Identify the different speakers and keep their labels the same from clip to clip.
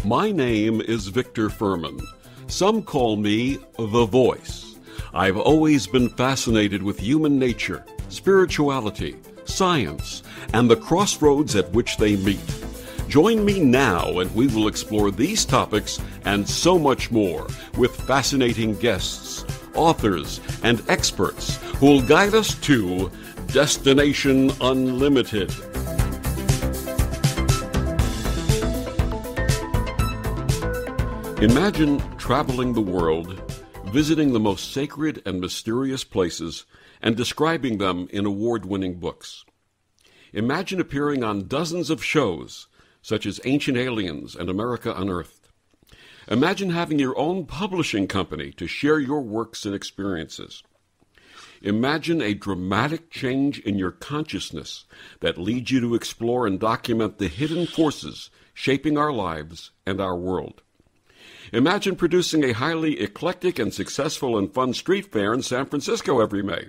Speaker 1: My name is Victor Furman. Some call me The Voice. I've always been fascinated with human nature, spirituality, science, and the crossroads at which they meet. Join me now and we will explore these topics and so much more with fascinating guests, authors, and experts who will guide us to Destination Unlimited. Imagine traveling the world, visiting the most sacred and mysterious places, and describing them in award-winning books. Imagine appearing on dozens of shows, such as Ancient Aliens and America Unearthed. Imagine having your own publishing company to share your works and experiences. Imagine a dramatic change in your consciousness that leads you to explore and document the hidden forces shaping our lives and our world. Imagine producing a highly eclectic and successful and fun street fair in San Francisco every May.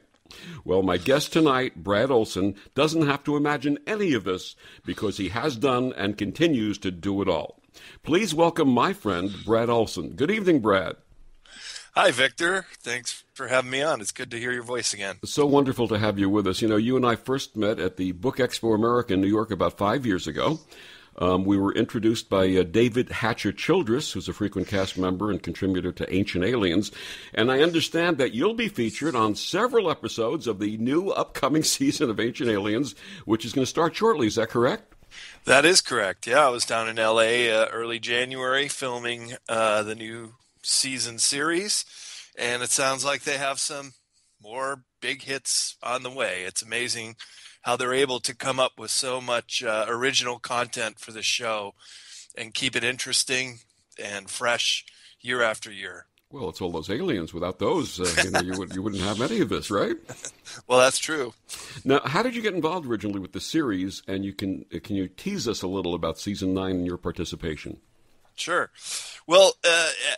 Speaker 1: Well, my guest tonight, Brad Olsen, doesn't have to imagine any of this because he has done and continues to do it all. Please welcome my friend, Brad Olsen. Good evening, Brad.
Speaker 2: Hi, Victor. Thanks for having me on. It's good to hear your voice again.
Speaker 1: So wonderful to have you with us. You know, you and I first met at the Book Expo America in New York about 5 years ago. We were introduced by David Hatcher Childress, who's a frequent cast member and contributor to Ancient Aliens. And I understand that you'll be featured on several episodes of the new upcoming season of Ancient Aliens, which is going to start shortly. Is that correct?
Speaker 2: That is correct. Yeah, I was down in L.A. Early January filming the new season series. And it sounds like they have some more big hits on the way. It's amazing how they're able to come up with so much original content for the show and keep it interesting and fresh year after year.
Speaker 1: Well, it's all those aliens. Without those, you wouldn't have any of this, right?
Speaker 2: Well, that's true.
Speaker 1: Now, how did you get involved originally with the series? And can you tease us a little about season 9 and your participation?
Speaker 2: Sure. Well,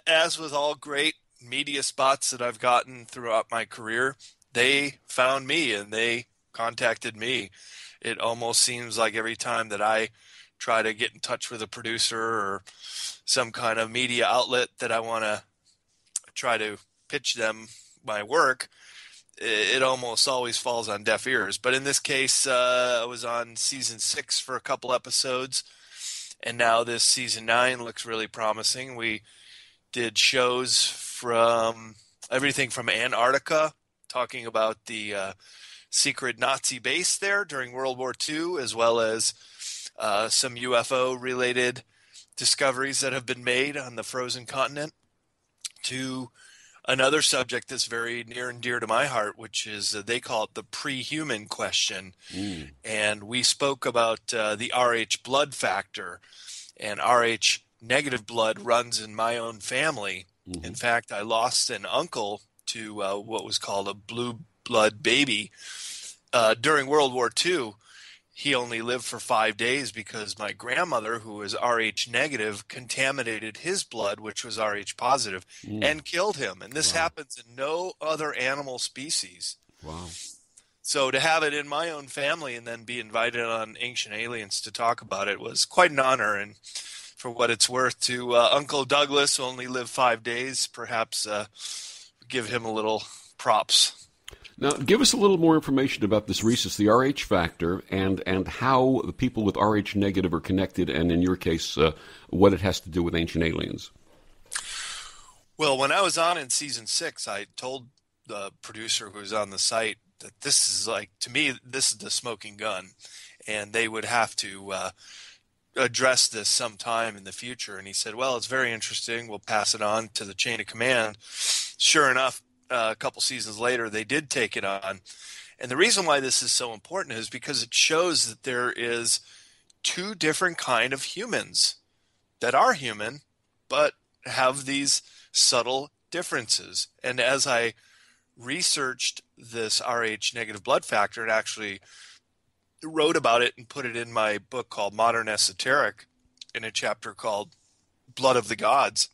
Speaker 2: as with all great media spots that I've gotten throughout my career, they found me and they contacted me. It almost seems like every time that I try to get in touch with a producer or some kind of media outlet that I want to try to pitch them my work, it almost always falls on deaf ears. But in this case, I was on season 6 for a couple episodes, and now this season 9 looks really promising. We did shows from everything from Antarctica, talking about the secret Nazi base there during World War II, as well as some UFO-related discoveries that have been made on the frozen continent, to another subject that's very near and dear to my heart, which is they call it the pre-human question. And we spoke about the Rh blood factor, and Rh negative blood runs in my own family. Mm-hmm. In fact, I lost an uncle to what was called a blue blood baby. During World War II, he only lived for 5 days because my grandmother, who was Rh negative, contaminated his blood, which was Rh positive, and killed him. And this happens in no other animal species. Wow. So to have it in my own family and then be invited on Ancient Aliens to talk about it was quite an honor. And for what it's worth to Uncle Douglas, who only lived 5 days, perhaps give him a little props.
Speaker 1: Now, give us a little more information about this rhesus, the Rh factor, and how the people with Rh negative are connected, and in your case, what it has to do with Ancient Aliens.
Speaker 2: Well, when I was on in season 6, I told the producer who was on the site that this is to me, this is the smoking gun, and they would have to address this sometime in the future. And he said, well, it's very interesting. We'll pass it on to the chain of command. Sure enough, a couple seasons later, they did take it on. And the reason why this is so important is because it shows that there is 2 different kind of humans that are human, but have these subtle differences. And as I researched this Rh negative blood factor and actually wrote about it and put it in my book called Modern Esoteric in a chapter called Blood of the Gods,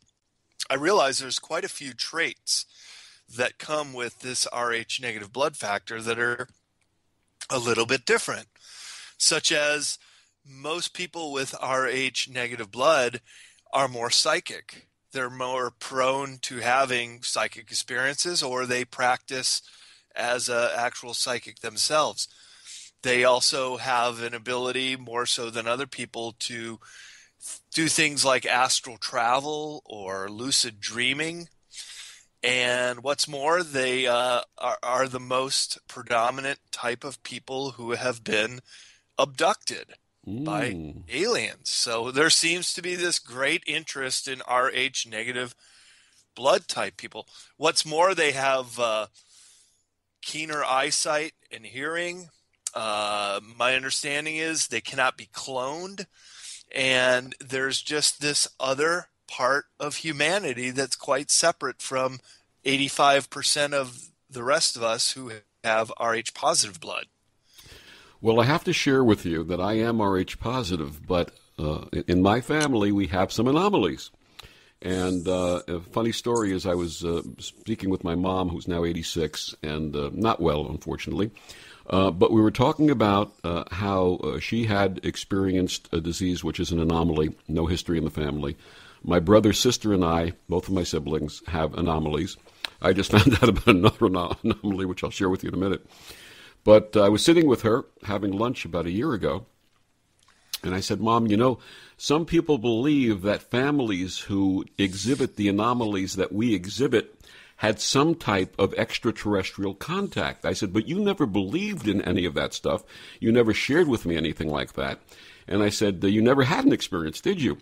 Speaker 2: I realized there's quite a few traits that come with this Rh negative blood factor that are a little bit different, such as most people with Rh negative blood are more psychic. They're more prone to having psychic experiences, or they practice as an actual psychic themselves. They also have an ability, more so than other people, to do things like astral travel or lucid dreaming. And what's more, they are the most predominant type of people who have been abducted by
Speaker 1: Mm.
Speaker 2: aliens. So there seems to be this great interest in Rh negative blood type people. What's more, they have keener eyesight and hearing. My understanding is they cannot be cloned. And there's just this other part of humanity that's quite separate from 85% of the rest of us who have Rh positive blood.
Speaker 1: Well, I have to share with you that I am Rh positive, but in my family we have some anomalies. And a funny story is I was speaking with my mom, who's now 86 and not well, unfortunately. But we were talking about how she had experienced a disease which is an anomaly, no history in the family. My brother, sister, and I, both of my siblings, have anomalies. I just found out about another anomaly, which I'll share with you in a minute. But I was sitting with her having lunch about a year ago, and I said, Mom, some people believe that families who exhibit the anomalies that we exhibit had some type of extraterrestrial contact. I said, but you never believed in any of that stuff. You never shared with me anything like that. And I said, you never had an experience, did you?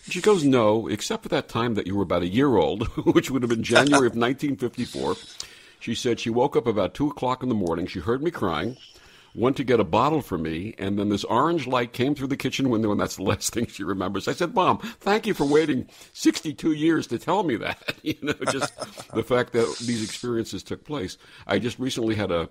Speaker 1: And she goes, no, except for that time that you were about a year old, which would have been January of 1954. She said she woke up about 2 o'clock in the morning. She heard me crying, went to get a bottle for me, and then this orange light came through the kitchen window, and that's the last thing she remembers. I said, Mom, thank you for waiting 62 years to tell me that. Just the fact that these experiences took place. I just recently had a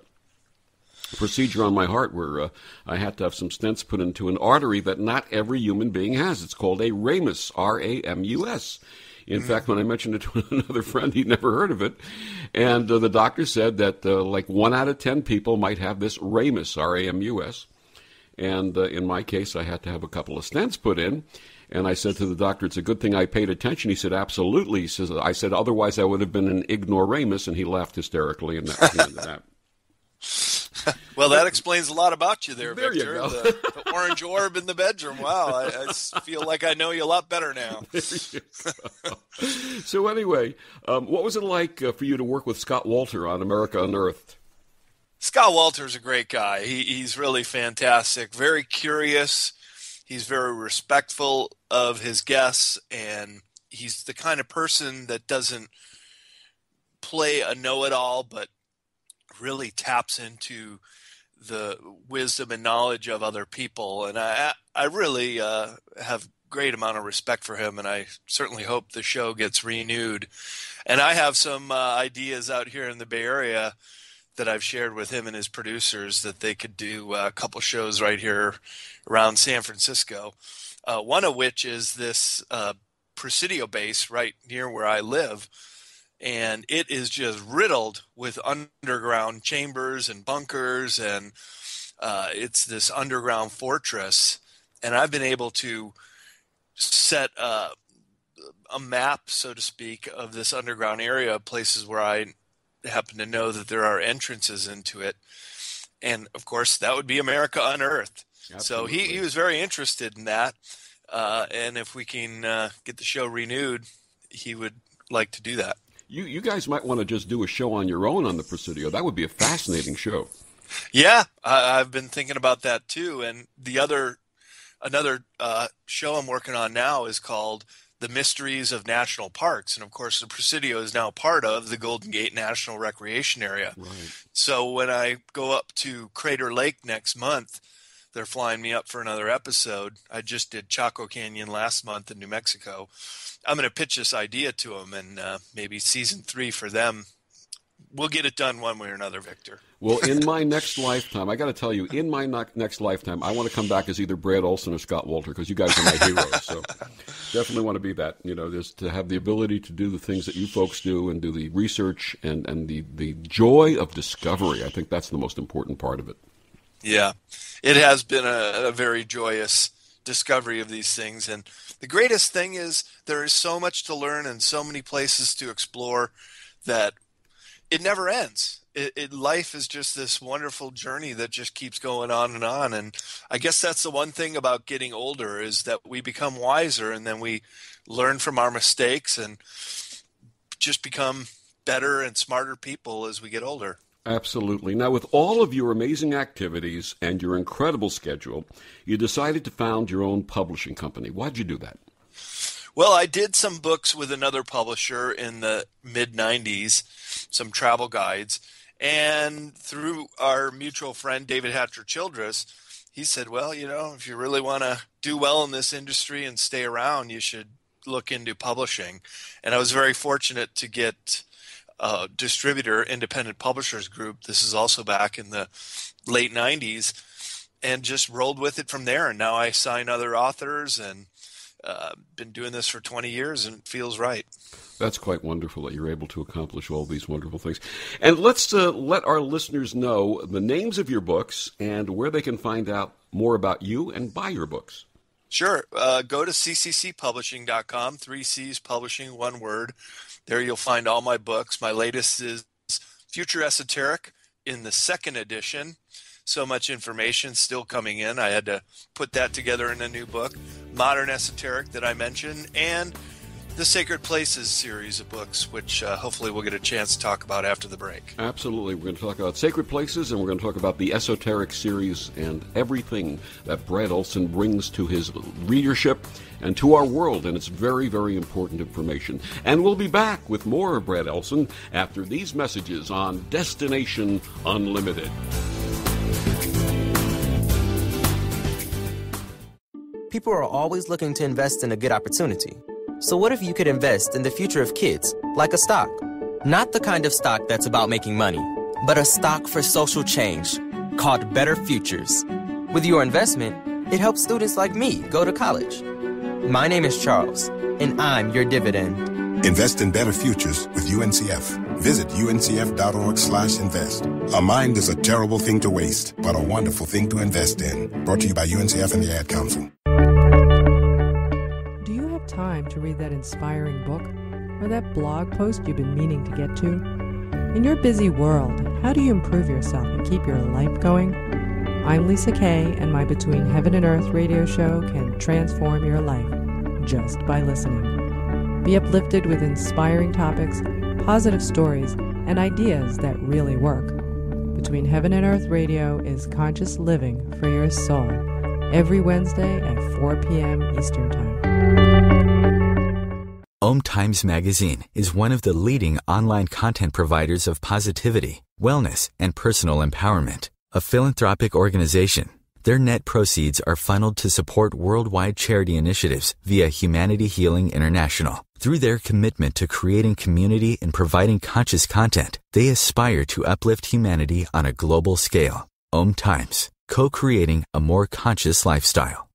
Speaker 1: procedure on my heart where I had to have some stents put into an artery that not every human being has. It's called a ramus, R-A-M-U-S. In fact, when I mentioned it to another friend, he'd never heard of it. And the doctor said that like 1 out of 10 people might have this ramus, R-A-M-U-S. And in my case, I had to have a couple of stents put in. And I said to the doctor, it's a good thing I paid attention. He said, absolutely. He says, I said, otherwise I would have been an ignoramus. And he laughed hysterically, and that was the end of that.
Speaker 2: Well, that explains a lot about you there,
Speaker 1: There
Speaker 2: Victor.
Speaker 1: you go.
Speaker 2: The orange orb in the bedroom. Wow, I feel like I know you a lot better now.
Speaker 1: So anyway, what was it like for you to work with Scott Walter on America Unearthed?
Speaker 2: Scott Walter's a great guy. He's really fantastic, very curious. He's very respectful of his guests, and he's the kind of person that doesn't play a know-it-all, but really taps into the wisdom and knowledge of other people. And I really have great amount of respect for him, and I certainly hope the show gets renewed. And I have some ideas out here in the Bay Area that I've shared with him and his producers that they could do a couple shows right here around San Francisco. One of which is this Presidio base right near where I live. And it is just riddled with underground chambers and bunkers, and it's this underground fortress. And I've been able to set a map, so to speak, of this underground area, places where I happen to know that there are entrances into it. And, of course, that would be America Unearthed. Absolutely. So he was very interested in that. And if we can get the show renewed, he would like to do that.
Speaker 1: You guys might want to just do a show on your own on the Presidio. That would be a fascinating show.
Speaker 2: Yeah, I've been thinking about that too. And another show I'm working on now is called The Mysteries of National Parks. And of course, the Presidio is now part of the Golden Gate National Recreation Area.
Speaker 1: Right.
Speaker 2: So when I go up to Crater Lake next month, they're flying me up for another episode. I just did Chaco Canyon last month in New Mexico. I'm going to pitch this idea to them, and maybe season 3 for them. We'll get it done one way or another, Victor.
Speaker 1: Well, in my next lifetime, I got to tell you, in my next lifetime, I want to come back as either Brad Olsen or Scott Walter, because you guys are my heroes. So definitely want to be that. Just to have the ability to do the things that you folks do and do the research and the joy of discovery. I think that's the most important part of it.
Speaker 2: Yeah, it has been a very joyous discovery of these things. And the greatest thing is there is so much to learn and so many places to explore that it never ends. Life is just this wonderful journey that just keeps going on and on. And I guess that's the one thing about getting older, is that we become wiser, and then we learn from our mistakes and just become better and smarter people as we get older.
Speaker 1: Absolutely. Now, with all of your amazing activities and your incredible schedule, you decided to found your own publishing company. Why'd you do that?
Speaker 2: Well, I did some books with another publisher in the mid-90s, some travel guides. And through our mutual friend, David Hatcher Childress, he said, well, if you really want to do well in this industry and stay around, you should look into publishing. And I was very fortunate to get a distributor, Independent Publishers Group. This is also back in the late 90s, and just rolled with it from there. And now I sign other authors, and been doing this for 20 years, and it feels right.
Speaker 1: That's quite wonderful that you're able to accomplish all these wonderful things. And let's let our listeners know the names of your books and where they can find out more about you and buy your books.
Speaker 2: Sure. Go to cccpublishing.com, 3 C's publishing, one word. There you'll find all my books. My latest is Future Esoteric in the second edition. So much information still coming in. I had to put that together in a new book. Modern Esoteric that I mentioned, and the Sacred Places series of books, which hopefully we'll get a chance to talk about after the break.
Speaker 1: Absolutely. We're going to talk about Sacred Places, and we're going to talk about the Esoteric series and everything that Brad Olsen brings to his readership and to our world, and it's very, very important information. And we'll be back with more of Brad Olsen after these messages on Destination Unlimited.
Speaker 3: People are always looking to invest in a good opportunity. So what if you could invest in the future of kids, like a stock? Not the kind of stock that's about making money, but a stock for social change called Better Futures. With your investment, it helps students like me go to college. My name is Charles, and I'm your dividend.
Speaker 4: Invest in better futures with UNCF. Visit uncf.org/invest. A mind is a terrible thing to waste, but a wonderful thing to invest in. Brought to you by UNCF and the Ad Council.
Speaker 5: Do you have time to read that inspiring book or that blog post you've been meaning to get to? In your busy world, how do you improve yourself and keep your life going? I'm Lisa Kay, and my Between Heaven and Earth radio show can transform your life just by listening. Be uplifted with inspiring topics, positive stories, and ideas that really work. Between Heaven and Earth Radio is conscious living for your soul, every Wednesday at 4 p.m. Eastern Time.
Speaker 6: OMTimes magazine is one of the leading online content providers of positivity, wellness, and personal empowerment. A philanthropic organization, their net proceeds are funneled to support worldwide charity initiatives via Humanity Healing International. Through their commitment to creating community and providing conscious content, they aspire to uplift humanity on a global scale. OMTimes, co-creating a more conscious lifestyle.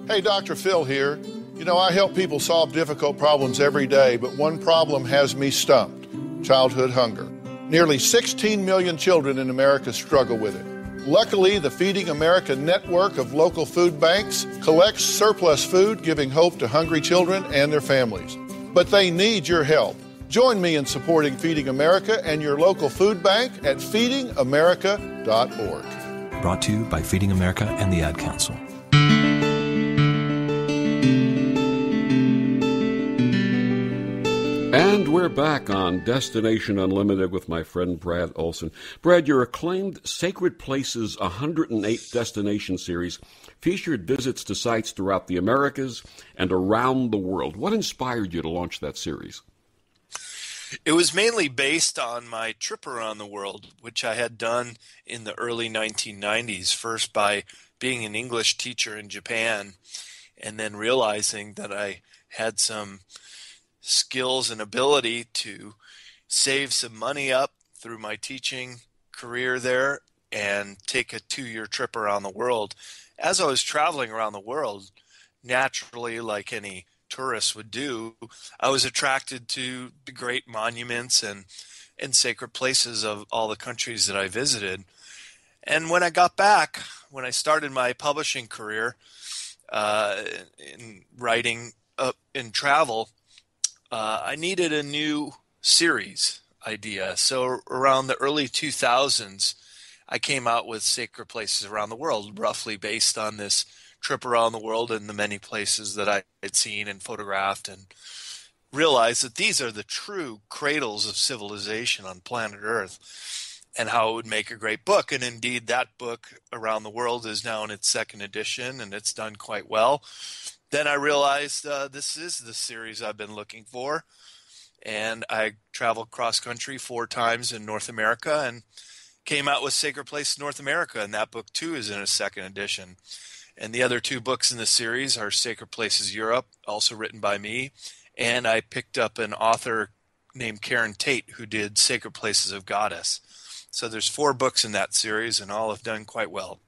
Speaker 7: Hey, Dr. Phil here. You know, I help people solve difficult problems every day, but one problem has me stumped: childhood hunger. Nearly 16 million children in America struggle with it. Luckily, the Feeding America network of local food banks collects surplus food, giving hope to hungry children and their families. But they need your help. Join me in supporting Feeding America and your local food bank at feedingamerica.org.
Speaker 8: Brought to you by Feeding America and the Ad Council.
Speaker 1: And we're back on Destination Unlimited with my friend Brad Olsen. Brad, your acclaimed Sacred Places 108 Destination series featured visits to sites throughout the Americas and around the world. What inspired you to launch that series?
Speaker 2: It was mainly based on my trip around the world, which I had done in the early 1990s, first by being an English teacher in Japan, and then realizing that I had some skills and ability to save some money up through my teaching career there and take a 2-year trip around the world. As I was traveling around the world, naturally, like any tourist would do, I was attracted to the great monuments and sacred places of all the countries that I visited. And when I got back, when I started my publishing career, in writing in travel, I needed a new series idea. So around the early 2000s, I came out with Sacred Places Around the World, roughly based on this trip around the world and the many places that I had seen and photographed, and realized that these are the true cradles of civilization on planet Earth, and how it would make a great book. And indeed, that book, Around the World, is now in its second edition, and it's done quite well. Then I realized this is the series I've been looking for, and I traveled cross-country 4 times in North America and came out with Sacred Place North America, and that book too is in a second edition. And the other 2 books in the series are Sacred Places Europe, also written by me, and I picked up an author named Karen Tate who did Sacred Places of Goddess. So there's 4 books in that series, and all have done quite well.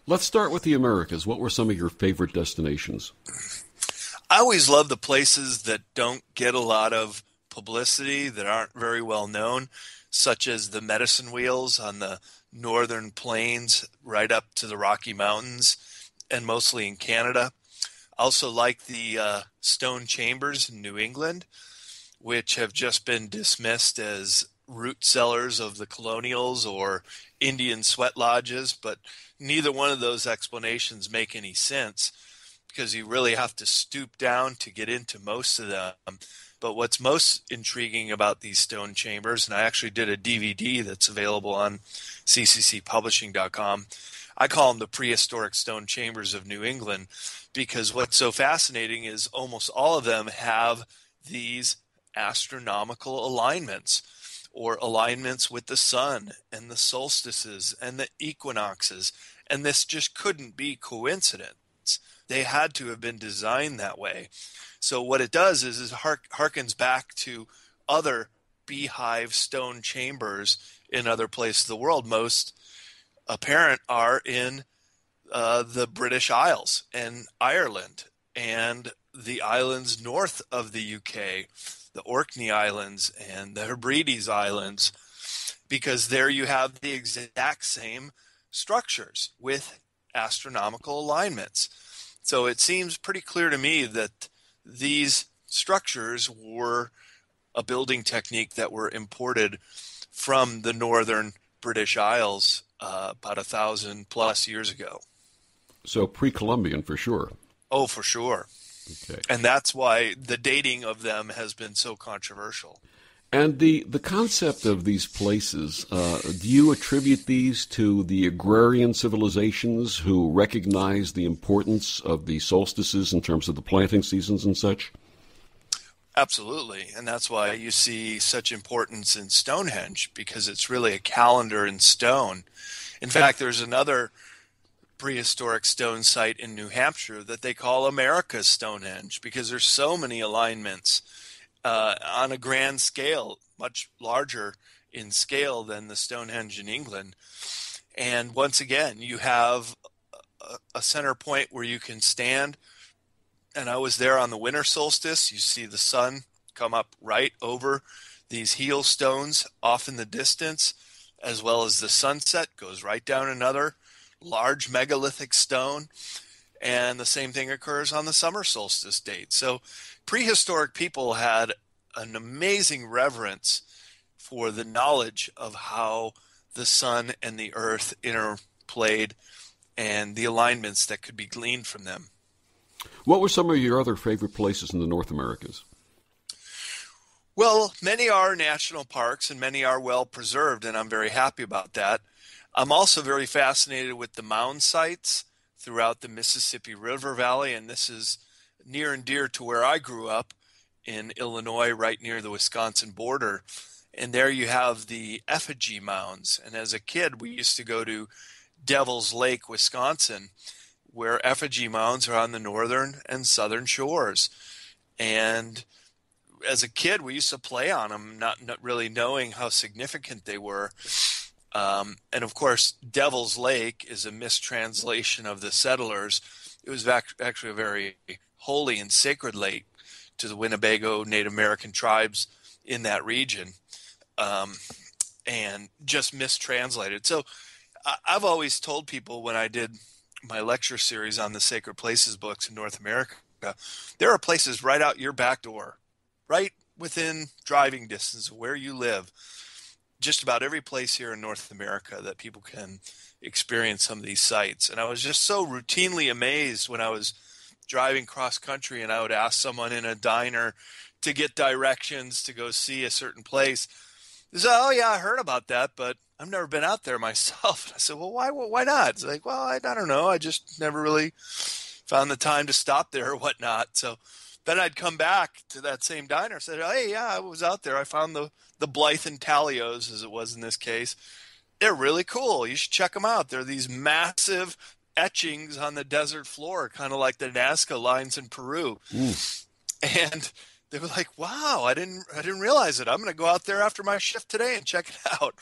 Speaker 1: Let's start with the Americas. What were some of your favorite destinations?
Speaker 2: I always love the places that don't get a lot of publicity, that aren't very well known, such as the medicine wheels on the northern plains right up to the Rocky Mountains, and mostly in Canada. I also like the stone chambers in New England, which have just been dismissed as root cellars of the colonials or Indian sweat lodges, but neither one of those explanations make any sense, because you really have to stoop down to get into most of them. But what's most intriguing about these stone chambers, and I actually did a DVD that's available on cccpublishing.com, I call them the prehistoric stone chambers of New England, because what's so fascinating is almost all of them have these astronomical alignments, or alignments with the sun and the solstices and the equinoxes. And this just couldn't be coincidence. They had to have been designed that way. So what it does is it harkens back to other beehive stone chambers in other places of the world. Most apparent are in the British Isles and Ireland and the islands north of the UK, the Orkney Islands and the Hebrides Islands, because there you have the exact same structures with astronomical alignments. So it seems pretty clear to me that these structures were a building technique that were imported from the northern British Isles about 1,000+ years ago.
Speaker 1: So pre-Columbian for sure.
Speaker 2: Oh, for sure.
Speaker 1: Okay.
Speaker 2: And that's why the dating of them has been so controversial.
Speaker 1: And the concept of these places, do you attribute these to the agrarian civilizations who recognize the importance of the solstices in terms of the planting seasons and such?
Speaker 2: Absolutely. And that's why you see such importance in Stonehenge, because it's really a calendar in stone. In fact, there's another prehistoric stone site in New Hampshire that they call America's Stonehenge, because there's so many alignments on a grand scale, much larger in scale than the Stonehenge in England. And once again, you have a center point where you can stand. And I was there on the winter solstice. You see the sun come up right over these heel stones off in the distance, as well as the sunset goes right down another large megalithic stone. And the same thing occurs on the summer solstice date. So prehistoric people had an amazing reverence for the knowledge of how the sun and the earth interplayed and the alignments that could be gleaned from them.
Speaker 1: What were some of your other favorite places in the North Americas?
Speaker 2: Well, many are national parks and many are well preserved, and I'm very happy about that. I'm also very fascinated with the mound sites throughout the Mississippi River Valley, and this is near and dear to where I grew up in Illinois, right near the Wisconsin border. And there you have the effigy mounds. And as a kid, we used to go to Devil's Lake, Wisconsin, where effigy mounds are on the northern and southern shores. And as a kid, we used to play on them, not really knowing how significant they were. And of course, Devil's Lake is a mistranslation of the settlers. It was actually a very holy and sacred lake to the Winnebago Native American tribes in that region, and just mistranslated. So I've always told people when I did my lecture series on the Sacred Places books in North America, there are places right out your back door, right within driving distance of where you live. Just about every place here in North America that people can experience some of these sites. And I was just so routinely amazed when I was driving cross country and I would ask someone in a diner to get directions to go see a certain place. They said, "Oh yeah, I heard about that, but I've never been out there myself." And I said, "Well, why not?" It's like, "Well, I don't know. I just never really found the time to stop there or whatnot." So then I'd come back to that same diner and said, "Hey, yeah, I was out there. I found the Blythe and Talios, as it was in this case. They're really cool. You should check them out. They're these massive etchings on the desert floor, kind of like the Nazca lines in Peru." And they were like, "Wow, I didn't realize it. I'm going to go out there after my shift today and check it out."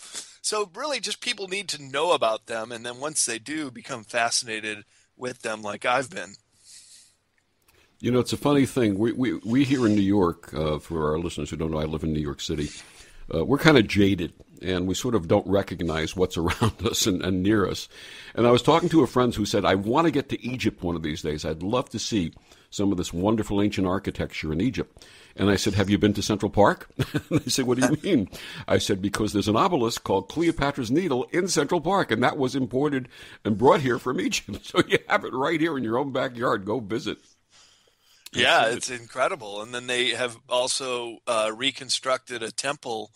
Speaker 2: So really just people need to know about them. And then once they do, become fascinated with them like I've been.
Speaker 1: You know, it's a funny thing. We here in New York, for our listeners who don't know, I live in New York City. We're kind of jaded, and we sort of don't recognize what's around us and near us. And I was talking to a friend who said, "I want to get to Egypt one of these days. I'd love to see some of this wonderful ancient architecture in Egypt." And I said, "Have you been to Central Park?" And they said, "What do you mean?" I said, "Because there's an obelisk called Cleopatra's Needle in Central Park, and that was imported and brought here from Egypt. So you have it right here in your own backyard. Go visit."
Speaker 2: Yeah, it's incredible. And then they have also reconstructed a temple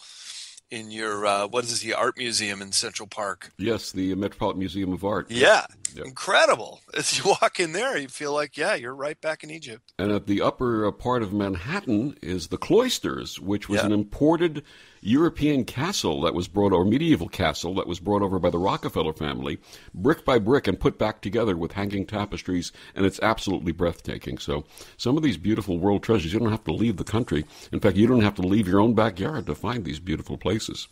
Speaker 2: in your, the art museum in Central Park?
Speaker 1: Yes, the Metropolitan Museum of Art.
Speaker 2: Yeah,
Speaker 1: yep.
Speaker 2: Incredible. As you walk in there, you feel like, yeah, you're right back in Egypt.
Speaker 1: And at the upper part of Manhattan is the Cloisters, which was an imported European castle that was brought, or medieval castle that was brought over by the Rockefeller family, brick by brick, and put back together with hanging tapestries, and it's absolutely breathtaking. So some of these beautiful world treasures, you don't have to leave the country. In fact, you don't have to leave your own backyard to find these beautiful places.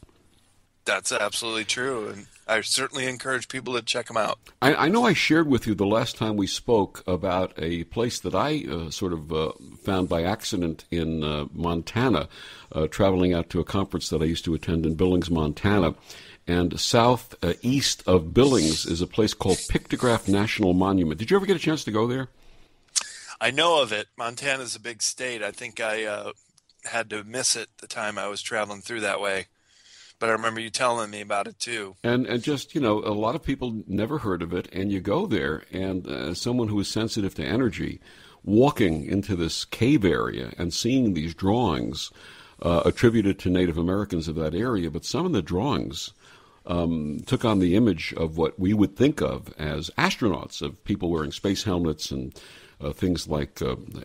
Speaker 2: That's absolutely true, and I certainly encourage people to check them out.
Speaker 1: I know I shared with you the last time we spoke about a place that I found by accident in Montana, traveling out to a conference that I used to attend in Billings, Montana. And southeast of Billings is a place called Pictograph National Monument. Did you ever get a chance to go there?
Speaker 2: I know of it. Montana's a big state. I think I had to miss it the time I was traveling through that way. But I remember you telling me about it, too.
Speaker 1: And just, a lot of people never heard of it, and you go there, and as someone who is sensitive to energy, walking into this cave area and seeing these drawings attributed to Native Americans of that area, but some of the drawings took on the image of what we would think of as astronauts, of people wearing space helmets and things like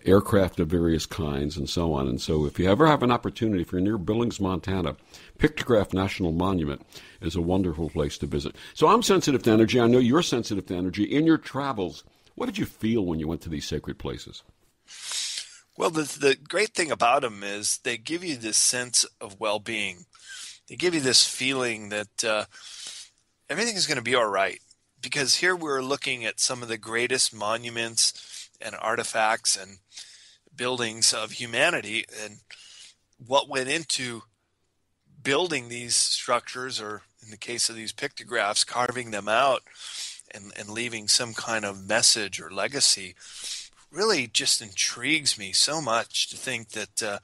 Speaker 1: aircraft of various kinds and so on. And so if you ever have an opportunity, if you're near Billings, Montana, Pictograph National Monument is a wonderful place to visit. So I'm sensitive to energy. I know you're sensitive to energy. In your travels, what did you feel when you went to these sacred places?
Speaker 2: Well, the great thing about them is they give you this sense of well-being. They give you this feeling that everything is going to be all right. Because here we're looking at some of the greatest monuments and artifacts and buildings of humanity, and what went into building these structures, or in the case of these pictographs, carving them out and leaving some kind of message or legacy, really just intrigues me so much to think that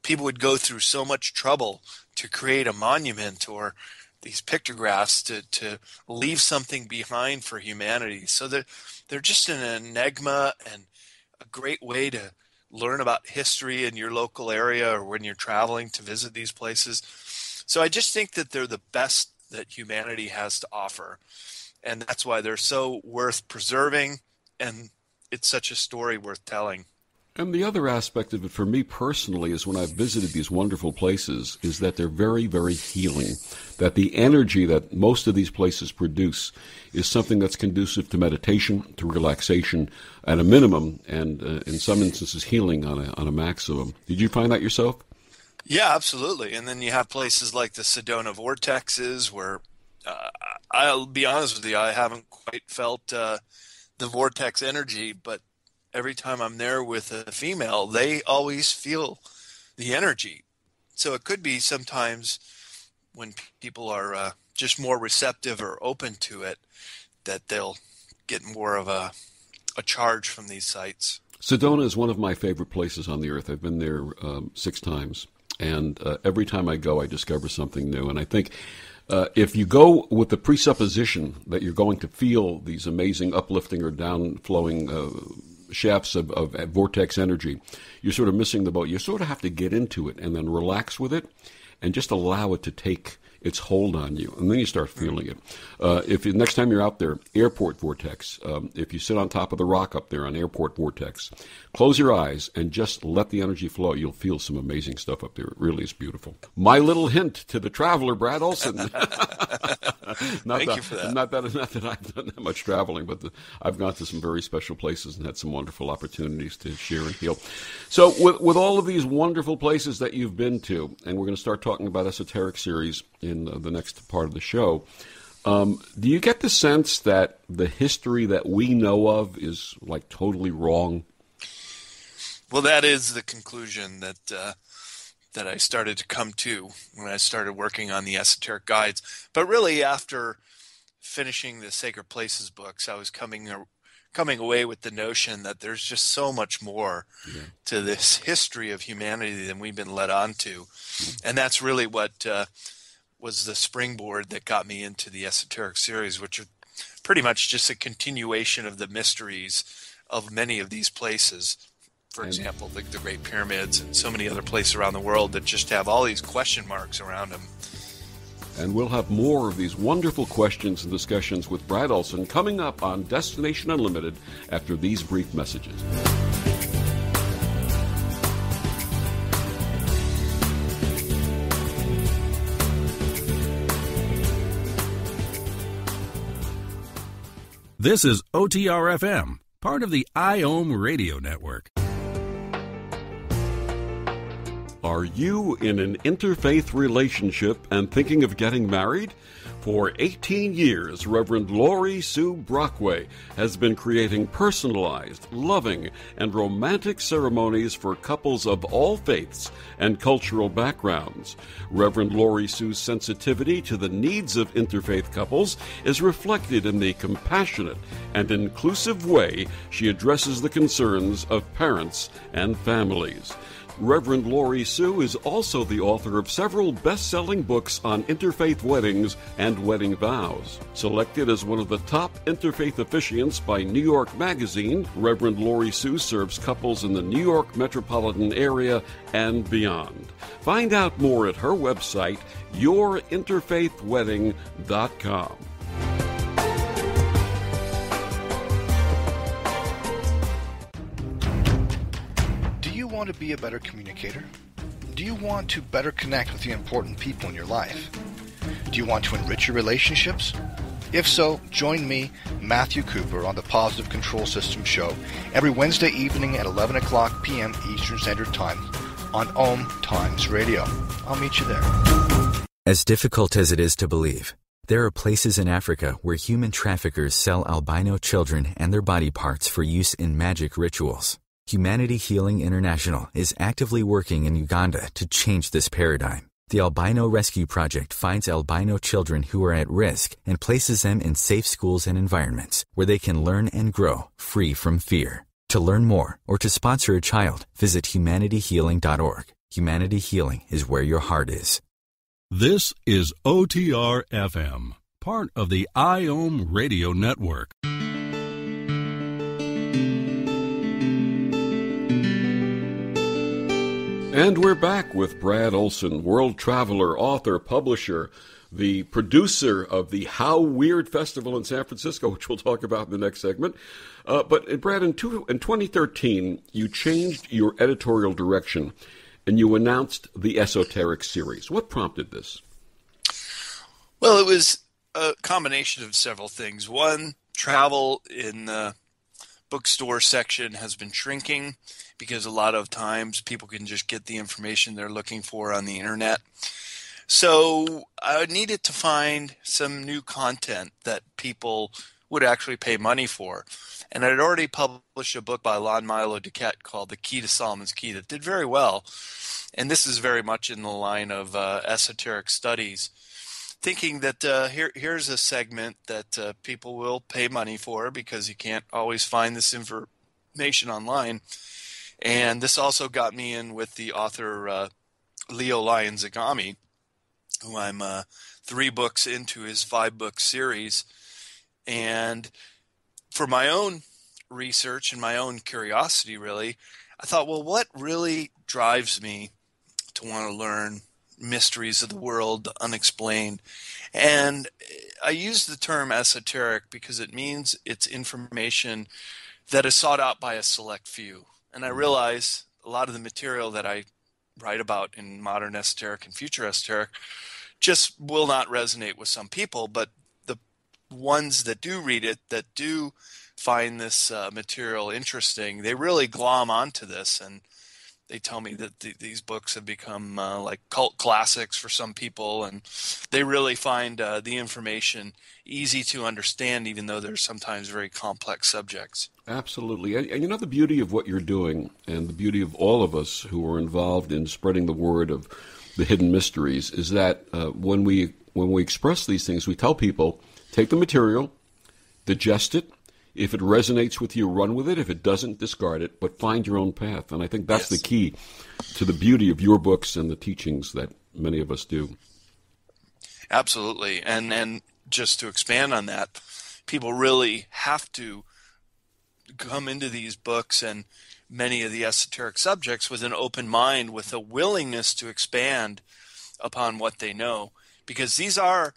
Speaker 2: people would go through so much trouble to create a monument or these pictographs to leave something behind for humanity. So they're just an enigma and a great way to learn about history in your local area or when you're traveling to visit these places. So I just think that they're the best that humanity has to offer. And that's why they're so worth preserving, and it's such a story worth telling.
Speaker 1: And the other aspect of it for me personally is when I've visited these wonderful places is that they're very, very healing. That the energy that most of these places produce is something that's conducive to meditation, to relaxation at a minimum, and in some instances healing on a maximum. Did you find that yourself?
Speaker 2: Yeah, absolutely. And then you have places like the Sedona vortexes where I'll be honest with you, I haven't quite felt the vortex energy, but every time I'm there with a female, they always feel the energy. So it could be sometimes when people are just more receptive or open to it, that they'll get more of a charge from these sites.
Speaker 1: Sedona is one of my favorite places on the earth. I've been there 6 times, and every time I go, I discover something new. And I think if you go with the presupposition that you're going to feel these amazing uplifting or down-flowing shafts of vortex energy, you're sort of missing the boat. You sort of have to get into it and then relax with it and just allow it to take its hold on you, and then you start feeling it. If next time you're out there, airport vortex, if you sit on top of the rock up there on airport vortex, close your eyes and just let the energy flow. You'll feel some amazing stuff up there. It really is beautiful. My little hint to the traveler, Brad Olsen.
Speaker 2: Thank you for that.
Speaker 1: Not that I've done that much traveling, but I've gone to some very special places and had some wonderful opportunities to share and heal. So with all of these wonderful places that you've been to, and we're going to start talking about esoteric series in the next part of the show, do you get the sense that the history that we know of is like totally wrong?
Speaker 2: Well, that is the conclusion that I started to come to when I started working on the esoteric guides. But really, after finishing the Sacred Places books, I was coming away with the notion that there's just so much more to this history of humanity than we've been led on to. And that's really what was the springboard that got me into the esoteric series, which are pretty much just a continuation of the mysteries of many of these places. For example, the Great Pyramids and so many other places around the world that just have all these question marks around them.
Speaker 1: And we'll have more of these wonderful questions and discussions with Brad Olsen coming up on Destination Unlimited after these brief messages.
Speaker 9: This is OTR-FM, part of the IOM radio network.
Speaker 1: Are you in an interfaith relationship and thinking of getting married? For 18 years, Reverend Laurie Sue Brockway has been creating personalized, loving, and romantic ceremonies for couples of all faiths and cultural backgrounds. Reverend Laurie Sue's sensitivity to the needs of interfaith couples is reflected in the compassionate and inclusive way she addresses the concerns of parents and families. Reverend Laurie Sue is also the author of several best-selling books on interfaith weddings and wedding vows. Selected as one of the top interfaith officiants by New York Magazine, Reverend Laurie Sue serves couples in the New York metropolitan area and beyond. Find out more at her website, yourinterfaithwedding.com.
Speaker 10: Do you want to be a better communicator? Do you want to better connect with the important people in your life? Do you want to enrich your relationships? If so, join me, Matthew Cooper, on the Positive Control System Show every Wednesday evening at 11 o'clock p.m. Eastern Standard Time on OMTimes Radio. I'll meet you there.
Speaker 6: As difficult as it is to believe, there are places in Africa where human traffickers sell albino children and their body parts for use in magic rituals. Humanity Healing International is actively working in Uganda to change this paradigm. The Albino Rescue Project finds albino children who are at risk and places them in safe schools and environments where they can learn and grow free from fear. To learn more or to sponsor a child, visit humanityhealing.org. Humanity Healing is where your heart is.
Speaker 9: This is OTR-FM, part of the IOM radio network.
Speaker 1: And we're back with Brad Olsen, world traveler, author, publisher, the producer of the How Weird Festival in San Francisco, which we'll talk about in the next segment. But Brad, in 2013, you changed your editorial direction and you announced the Esoteric series. What prompted this?
Speaker 2: Well, it was a combination of several things. One, travel in the bookstore section has been shrinking because a lot of times people can just get the information they're looking for on the internet. So I needed to find some new content that people would actually pay money for. And I'd already published a book by Lon Milo Duquette called The Key to Solomon's Key that did very well. And this is very much in the line of esoteric studies. thinking that here's a segment that people will pay money for because you can't always find this information online. And this also got me in with the author Leo Lion-Zagami, who I'm 3 books into his 5-book series. And for my own research and my own curiosity, really, I thought, well, what really drives me to want to learn mysteries of the world, the unexplained? And I use the term esoteric because it means it's information that is sought out by a select few. And I realize a lot of the material that I write about in modern esoteric and future esoteric just will not resonate with some people, but the ones that do read it, that do find this material interesting, they really glom onto this, and they tell me that these books have become like cult classics for some people, and they really find the information easy to understand, even though they're sometimes very complex subjects.
Speaker 1: Absolutely. And you know, the beauty of what you're doing, and the beauty of all of us who are involved in spreading the word of the hidden mysteries, is that when we express these things, we tell people, take the material, digest it. If it resonates with you, run with it. If it doesn't, discard it, but find your own path. And I think that's the key to the beauty of your books and the teachings that many of us do.
Speaker 2: Absolutely. And just to expand on that, people really have to come into these books and many of the esoteric subjects with an open mind, with a willingness to expand upon what they know, because these are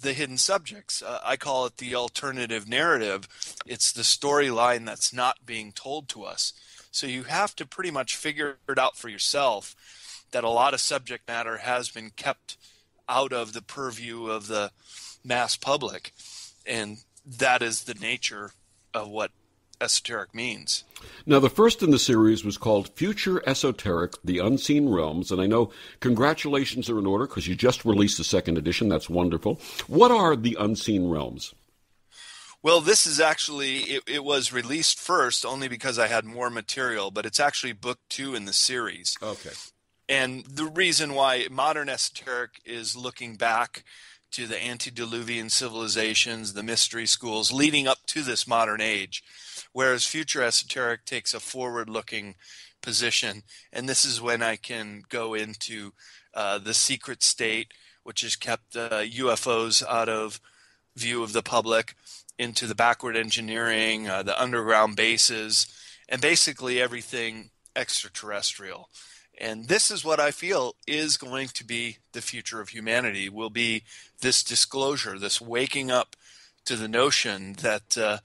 Speaker 2: the hidden subjects. I call it the alternative narrative. It's the storyline that's not being told to us. So you have to pretty much figure it out for yourself that a lot of subject matter has been kept out of the purview of the mass public. And that is the nature of what esoteric means.
Speaker 1: Now, the first in the series was called Future Esoteric, The Unseen Realms, and I know congratulations are in order because you just released the 2nd edition. That's wonderful. What are the Unseen Realms?
Speaker 2: Well, this is actually, it was released first only because I had more material, but it's actually book 2 in the series.
Speaker 1: Okay.
Speaker 2: And the reason why modern esoteric is looking back to the antediluvian civilizations, the mystery schools leading up to this modern age, whereas future esoteric takes a forward-looking position. And this is when I can go into the secret state, which has kept UFOs out of view of the public, into the backward engineering, the underground bases, and basically everything extraterrestrial. And this is what I feel is going to be the future of humanity, will be this disclosure, this waking up to the notion that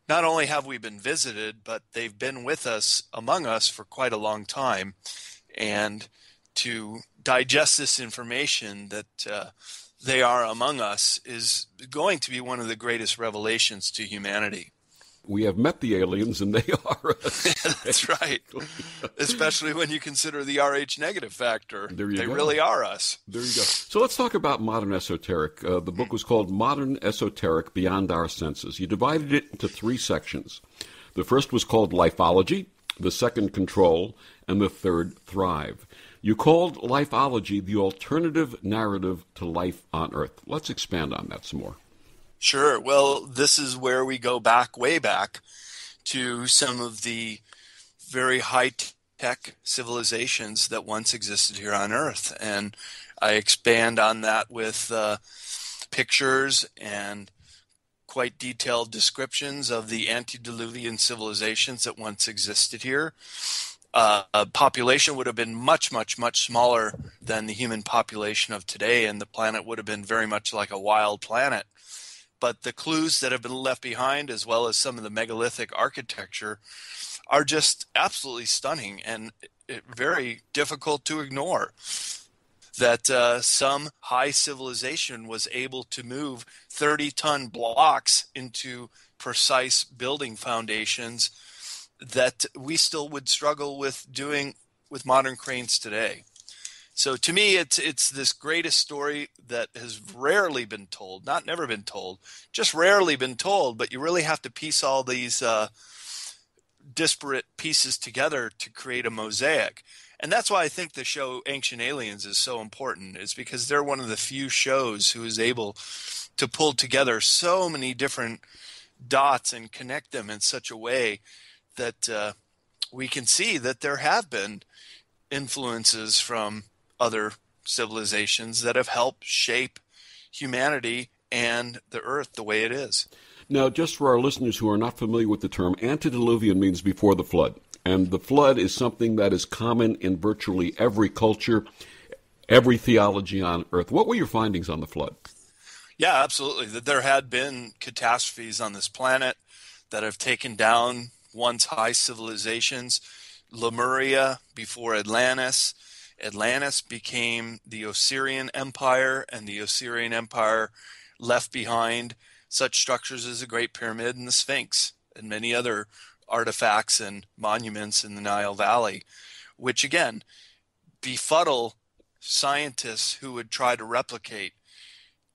Speaker 2: not only have we been visited, but they've been with us, among us, for quite a long time. And to digest this information that they are among us is going to be one of the greatest revelations to humanity.
Speaker 1: We have met the aliens, and they are us.
Speaker 2: That's right. Especially when you consider the Rh negative factor.
Speaker 1: There you
Speaker 2: they
Speaker 1: go.
Speaker 2: Really are us.
Speaker 1: There you go. So let's talk about modern esoteric. The book was called Modern Esoteric Beyond Our Senses. You divided it into 3 sections. The first was called Lifeology, the second Control, and the third Thrive. You called Lifeology the alternative narrative to life on Earth. Let's expand on that some more.
Speaker 2: Sure. Well, this is where we go back, way back, to some of the very high-tech civilizations that once existed here on Earth. And I expand on that with pictures and quite detailed descriptions of the antediluvian civilizations that once existed here. Population would have been much, much, much smaller than the human population of today, and the planet would have been very much like a wild planet. But the clues that have been left behind, as well as some of the megalithic architecture, are just absolutely stunning and very difficult to ignore. That some high civilization was able to move 30-ton blocks into precise building foundations that we still would struggle with doing with modern cranes today. So to me, it's this greatest story that has rarely been told, not never been told, just rarely been told, but you really have to piece all these disparate pieces together to create a mosaic. And that's why I think the show Ancient Aliens is so important, is because they're one of the few shows who is able to pull together so many different dots and connect them in such a way that we can see that there have been influences from other civilizations that have helped shape humanity and the earth the way it is.
Speaker 1: Now, just for our listeners who are not familiar with the term, antediluvian means before the flood. And the flood is something that is common in virtually every culture, every theology on earth. What were your findings on the flood?
Speaker 2: Yeah, absolutely. That there had been catastrophes on this planet that have taken down once high civilizations. Lemuria before Atlantis. Atlantis became the Osirian Empire, and the Osirian Empire left behind such structures as the Great Pyramid and the Sphinx and many other artifacts and monuments in the Nile Valley, which again befuddle scientists who would try to replicate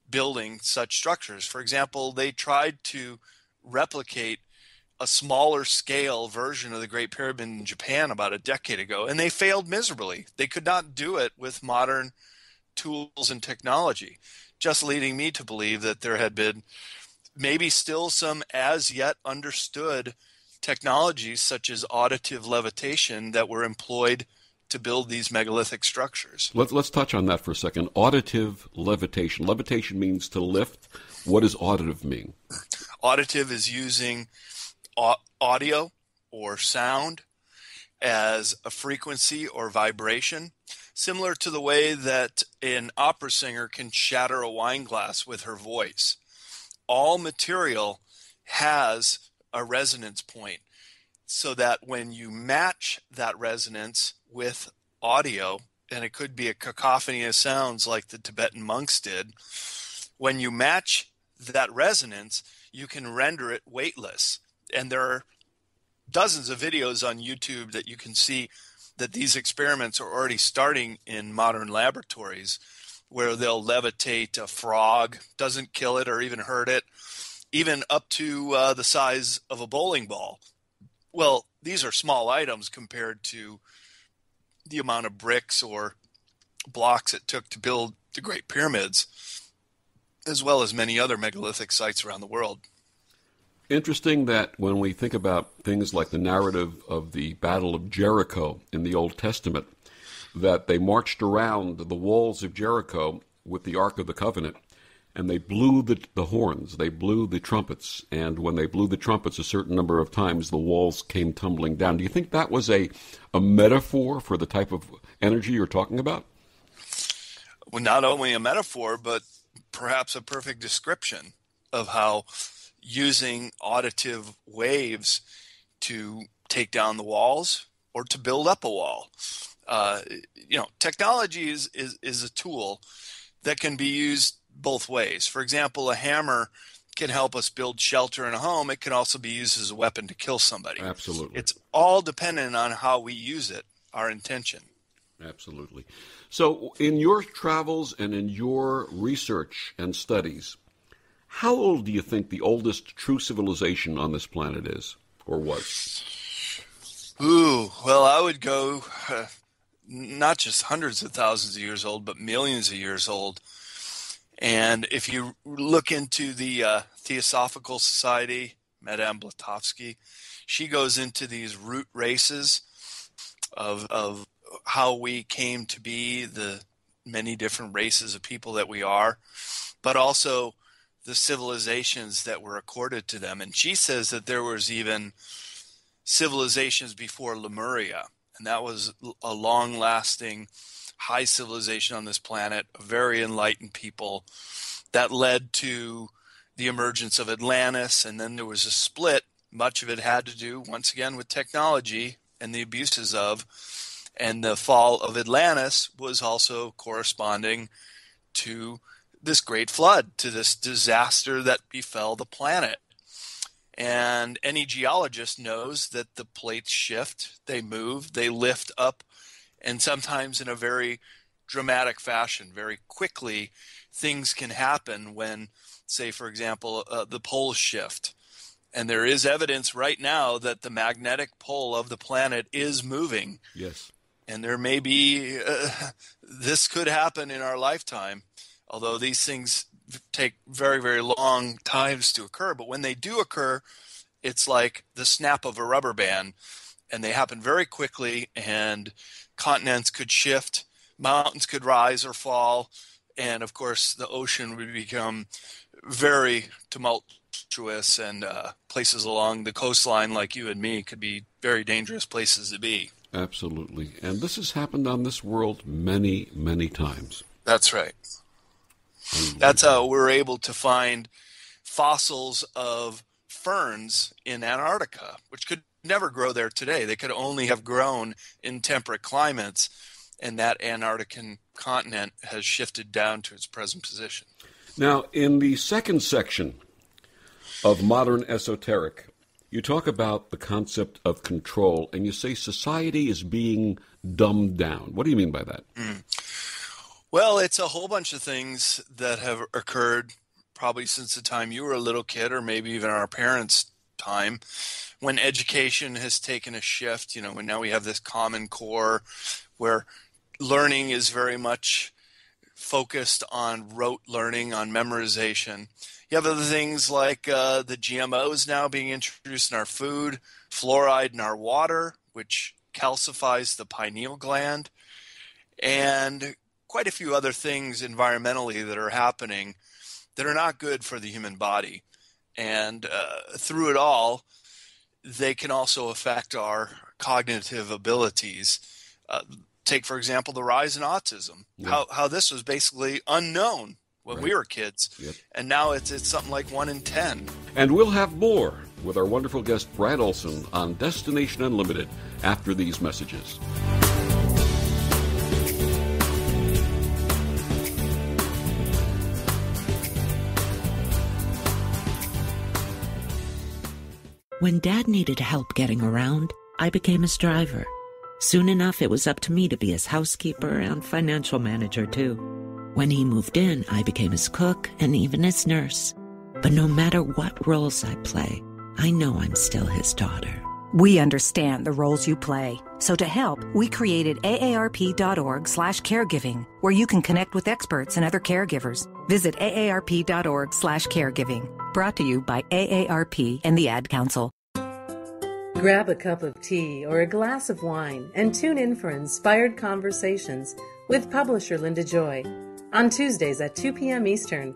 Speaker 2: building such structures. For example, they tried to replicate a smaller scale version of the Great Pyramid in Japan about a decade ago, and they failed miserably. They could not do it with modern tools and technology, just leading me to believe that there had been maybe still some as yet understood technologies such as auditive levitation that were employed to build these megalithic structures.
Speaker 1: Let's touch on that for a second. Auditive levitation. Levitation means to lift. What does auditive mean?
Speaker 2: Auditive is using audio or sound as a frequency or vibration, similar to the way that an opera singer can shatter a wine glass with her voice. All material has a resonance point, so that when you match that resonance with audio, and it could be a cacophony of sounds like the Tibetan monks did, when you match that resonance, you can render it weightless. And there are dozens of videos on YouTube that you can see that these experiments are already starting in modern laboratories, where they'll levitate a frog, doesn't kill it or even hurt it, even up to the size of a bowling ball. Well, these are small items compared to the amount of bricks or blocks it took to build the Great Pyramids, as well as many other megalithic sites around the world.
Speaker 1: Interesting that when we think about things like the narrative of the Battle of Jericho in the Old Testament, that they marched around the walls of Jericho with the Ark of the Covenant, and they blew the horns, they blew the trumpets, and when they blew the trumpets a certain number of times, the walls came tumbling down. Do you think that was a metaphor for the type of energy you're talking about?
Speaker 2: Well, not only a metaphor, but perhaps a perfect description of how using auditive waves to take down the walls or to build up a wall. Technology is a tool that can be used both ways. For example, a hammer can help us build shelter in a home. It can also be used as a weapon to kill somebody.
Speaker 1: Absolutely.
Speaker 2: It's all dependent on how we use it, our intention.
Speaker 1: Absolutely. So in your travels and in your research and studies, how old do you think the oldest true civilization on this planet is, or was?
Speaker 2: Well, I would go not just hundreds of thousands of years old, but millions of years old. And if you look into the Theosophical Society, Madame Blavatsky, she goes into these root races of how we came to be the many different races of people that we are, but also the civilizations that were accorded to them. And she says that there was even civilizations before Lemuria, and that was a long-lasting high civilization on this planet, a very enlightened people that led to the emergence of Atlantis, and then there was a split. Much of it had to do, once again, with technology and the abuses of, and the fall of Atlantis was also corresponding to this great flood, to this disaster that befell the planet. And any geologist knows that the plates shift, they move, they lift up, and sometimes in a very dramatic fashion, very quickly, things can happen when, say, for example, the poles shift. And there is evidence right now that the magnetic pole of the planet is moving.
Speaker 1: Yes.
Speaker 2: And there may be, this could happen in our lifetime, although these things take very, very long times to occur. But when they do occur, it's like the snap of a rubber band, and they happen very quickly, and continents could shift, mountains could rise or fall, and of course the ocean would become very tumultuous, and places along the coastline like you and me could be very dangerous places to be.
Speaker 1: Absolutely. And this has happened on this world many, many times.
Speaker 2: That's right. That's how we're able to find fossils of ferns in Antarctica, which could never grow there today. They could only have grown in temperate climates, and that Antarctican continent has shifted down to its present position.
Speaker 1: Now, in the second section of Modern Esoteric, you talk about the concept of control, and you say society is being dumbed down. What do you mean by that?
Speaker 2: Well, it's a whole bunch of things that have occurred probably since the time you were a little kid, or maybe even our parents' time, when education has taken a shift. When now we have this Common Core where learning is very much focused on rote learning, on memorization. You have other things like the GMOs now being introduced in our food, fluoride in our water, which calcifies the pineal gland, and quite a few other things environmentally that are happening that are not good for the human body. And through it all, they can also affect our cognitive abilities. Take, for example, the rise in autism, how this was basically unknown when we were kids. Yep. And now it's something like 1 in 10.
Speaker 1: And we'll have more with our wonderful guest, Brad Olsen, on Destination Unlimited after these messages.
Speaker 11: When Dad needed help getting around, I became his driver. Soon enough, it was up to me to be his housekeeper and financial manager, too. When he moved in, I became his cook and even his nurse. But no matter what roles I play, I know I'm still his daughter.
Speaker 12: We understand the roles you play. So to help, we created aarp.org/caregiving, where you can connect with experts and other caregivers. Visit aarp.org/caregiving. Brought to you by AARP and the Ad Council.
Speaker 5: Grab a cup of tea or a glass of wine and tune in for Inspired Conversations with publisher Linda Joy on Tuesdays at 2 p.m. Eastern.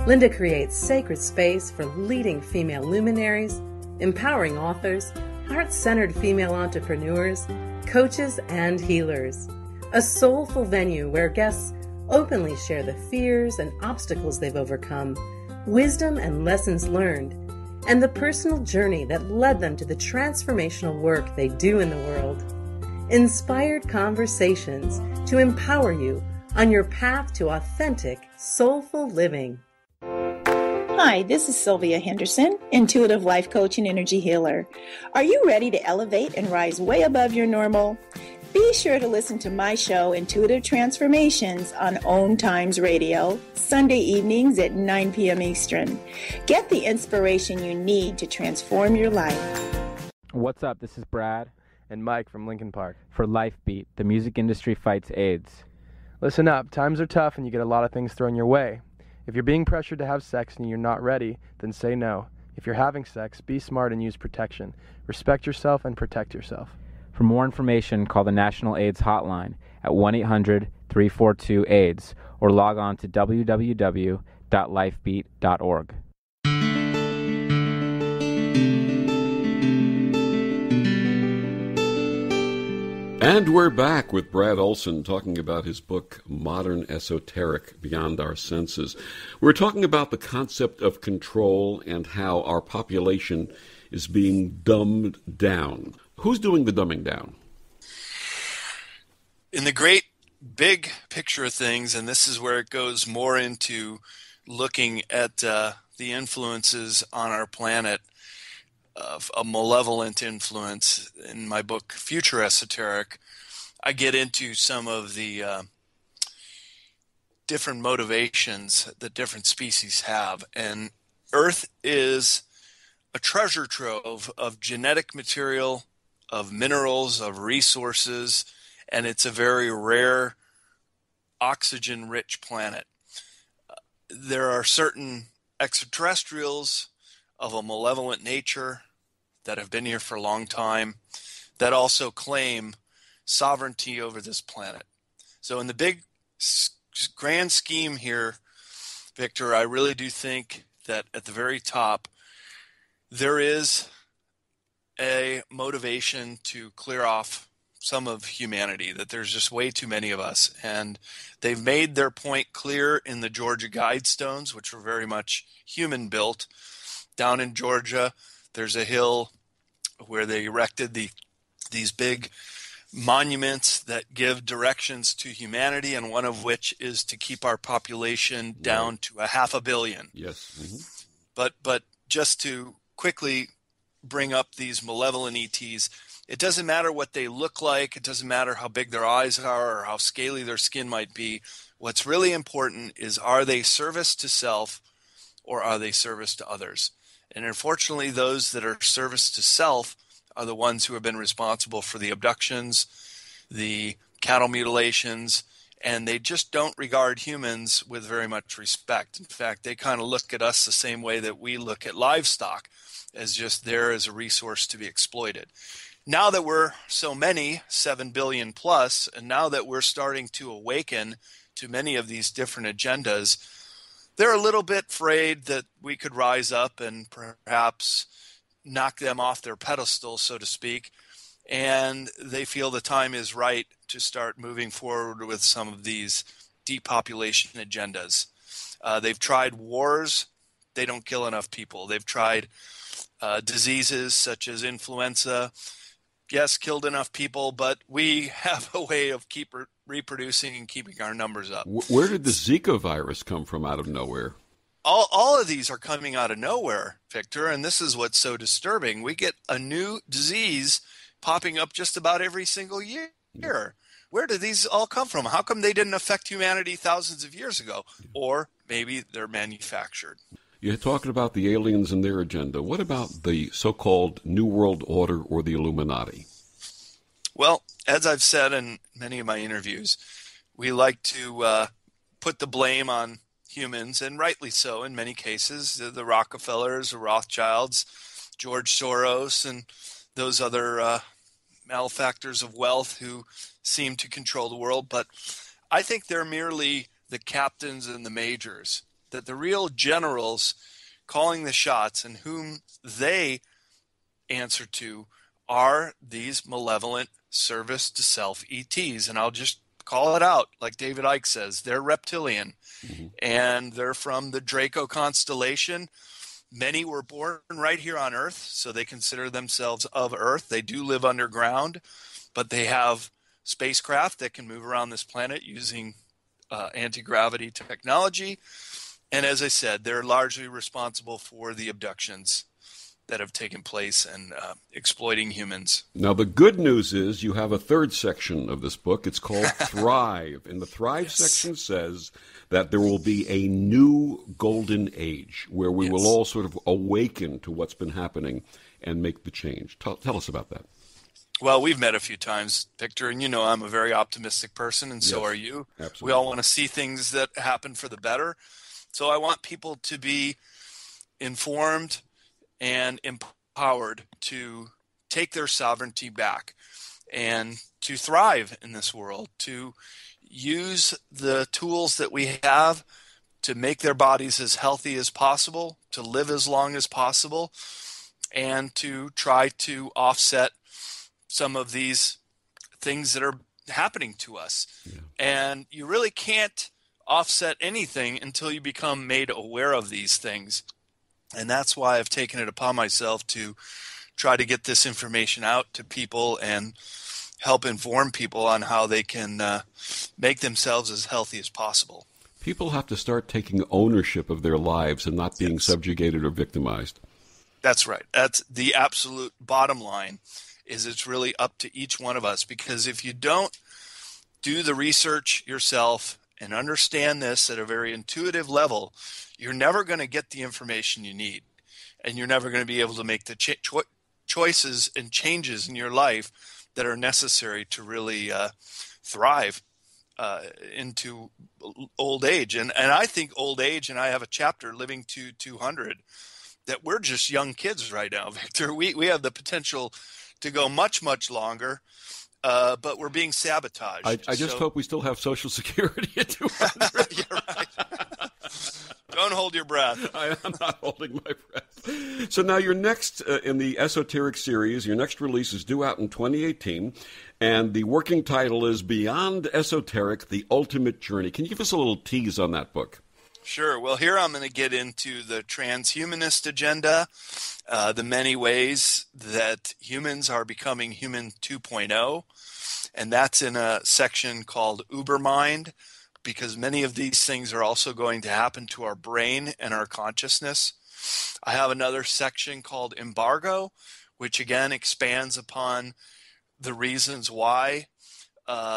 Speaker 5: Linda creates sacred space for leading female luminaries, empowering authors, heart-centered female entrepreneurs, coaches, and healers. A soulful venue where guests openly share the fears and obstacles they've overcome, wisdom and lessons learned, and the personal journey that led them to the transformational work they do in the world. Inspired Conversations to empower you on your path to authentic, soulful living.
Speaker 13: Hi, this is Sylvia Henderson, intuitive life coach and energy healer. Are you ready to elevate and rise way above your normal? Be sure to listen to my show, Intuitive Transformations, on OMTimes Radio, Sunday evenings at 9 p.m. Eastern. Get the inspiration you need to transform your life.
Speaker 14: What's up? This is Brad and Mike from Lincoln Park for LifeBeat, the music industry fights AIDS.
Speaker 15: Listen up. Times are tough and you get a lot of things thrown your way. If you're being pressured to have sex and you're not ready, then say no. If you're having sex, be smart and use protection. Respect yourself and protect yourself.
Speaker 14: For more information, call the National AIDS Hotline at 1-800-342-AIDS or log on to www.lifebeat.org.
Speaker 1: And we're back with Brad Olsen talking about his book, Modern Esoteric, Beyond Our Senses. We're talking about the concept of control and how our population is being dumbed down. Who's doing the dumbing down?
Speaker 2: In the great big picture of things, and this is where it goes more into looking at the influences on our planet, of a malevolent influence. In my book, Future Esoteric, I get into some of the different motivations that different species have. And Earth is a treasure trove of genetic material, of minerals, of resources, and it's a very rare oxygen-rich planet. There are certain extraterrestrials of a malevolent nature that have been here for a long time that also claim sovereignty over this planet. So in the big grand scheme here, Victor, I really do think that at the very top, there is a motivation to clear off some of humanity, that there's just way too many of us. And they've made their point clear in the Georgia Guidestones, which were very much human built. Down in Georgia, there's a hill where they erected these big monuments that give directions to humanity, and one of which is to keep our population down to 500 million.
Speaker 1: Yes. Mm-hmm.
Speaker 2: But just to quickly bring up these malevolent ETs, it doesn't matter what they look like. It doesn't matter how big their eyes are or how scaly their skin might be. What's really important is, are they service to self or are they service to others? And unfortunately, those that are service to self are the ones who have been responsible for the abductions, the cattle mutilations, and they just don't regard humans with very much respect. In fact, they kind of look at us the same way that we look at livestock, as just there as a resource to be exploited. Now that we're so many, 7 billion plus, and now that we're starting to awaken to many of these different agendas, they're a little bit afraid that we could rise up and perhaps knock them off their pedestal, so to speak, and they feel the time is right to start moving forward with some of these depopulation agendas. They've tried wars. They don't kill enough people. They've tried diseases such as influenza. Yes, killed enough people, but we have a way of reproducing and keeping our numbers up.
Speaker 1: Where did the Zika virus come from out of nowhere?
Speaker 2: All of these are coming out of nowhere, Victor, and this is what's so disturbing. We get a new disease popping up just about every single year. Where do these all come from? How come they didn't affect humanity thousands of years ago? Or maybe they're manufactured.
Speaker 1: You're talking about the aliens and their agenda. What about the so-called New World Order or the Illuminati?
Speaker 2: Well, as I've said in many of my interviews, we like to put the blame on humans, and rightly so in many cases, the Rockefellers, the Rothschilds, George Soros, and those other malefactors of wealth who seem to control the world. But I think they're merely the captains and the majors, that the real generals calling the shots and whom they answer to are these malevolent service to self ETs. And I'll just call it out, like David Icke says, they're reptilian, and they're from the Draco constellation. Many were born right here on Earth, so they consider themselves of Earth. They do live underground, but they have spacecraft that can move around this planet using anti-gravity technology. And as I said, they're largely responsible for the abductions that have taken place and exploiting humans.
Speaker 1: Now, the good news is you have a third section of this book. It's called Thrive. And the Thrive section says that there will be a new golden age where we will all sort of awaken to what's been happening and make the change. Tell us about that.
Speaker 2: Well, we've met a few times, Victor, and you know I'm a very optimistic person, and so are you.
Speaker 1: Absolutely.
Speaker 2: We all want to see things that happen for the better. So I want people to be informed and empowered to take their sovereignty back and to thrive in this world, to use the tools that we have to make their bodies as healthy as possible, to live as long as possible, and to try to offset some of these things that are happening to us. And you really can't offset anything until you become made aware of these things. And that's why I've taken it upon myself to try to get this information out to people and help inform people on how they can make themselves as healthy as possible.
Speaker 1: People have to start taking ownership of their lives and not being subjugated or victimized.
Speaker 2: That's right. That's the absolute bottom line, is it's really up to each one of us. Because if you don't do the research yourself and understand this at a very intuitive level, you're never going to get the information you need. And you're never going to be able to make the choices and changes in your life that are necessary to really thrive into old age. And I think old age, and I have a chapter, Living to 200, that we're just young kids right now, Victor. We have the potential to go much, much longer, but we're being sabotaged.
Speaker 1: I just hope we still have Social Security at 200.
Speaker 2: You're right. Don't hold your breath.
Speaker 1: I am not holding my breath. So now your next, in the esoteric series, your next release is due out in 2018, and the working title is Beyond Esoteric, The Ultimate Journey. Can you give us a little tease on that book?
Speaker 2: Sure. Well, here I'm going to get into the transhumanist agenda, the many ways that humans are becoming human 2.0, and that's in a section called Ubermind, because many of these things are also going to happen to our brain and our consciousness. I have another section called Embargo, which again expands upon the reasons why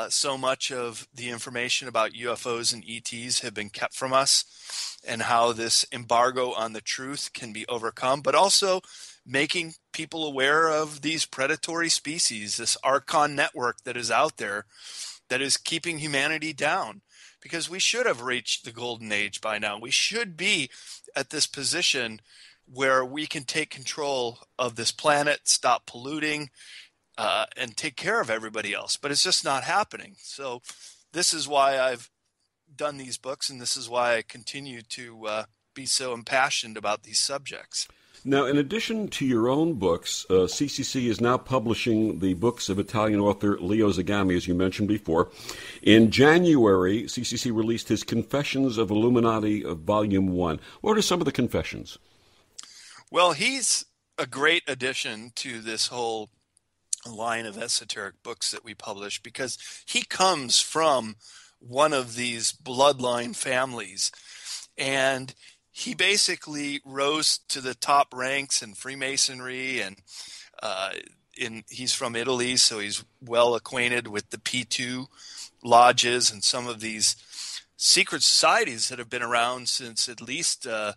Speaker 2: so much of the information about UFOs and ETs have been kept from us, and how this embargo on the truth can be overcome, but also making people aware of these predatory species, this Archon network that is out there that is keeping humanity down. Because we should have reached the golden age by now. We should be at this position where we can take control of this planet, stop polluting, and take care of everybody else. But it's just not happening. So this is why I've done these books, and this is why I continue to be so impassioned about these subjects.
Speaker 1: Now, in addition to your own books, CCC is now publishing the books of Italian author Leo Zagami, as you mentioned before. In January, CCC released his Confessions of Illuminati Volume 1. What are some of the confessions?
Speaker 2: Well, he's a great addition to this whole line of esoteric books that we publish, because he comes from one of these bloodline families, and he basically rose to the top ranks in Freemasonry, and he's from Italy, so he's well acquainted with the P2 lodges and some of these secret societies that have been around since at least the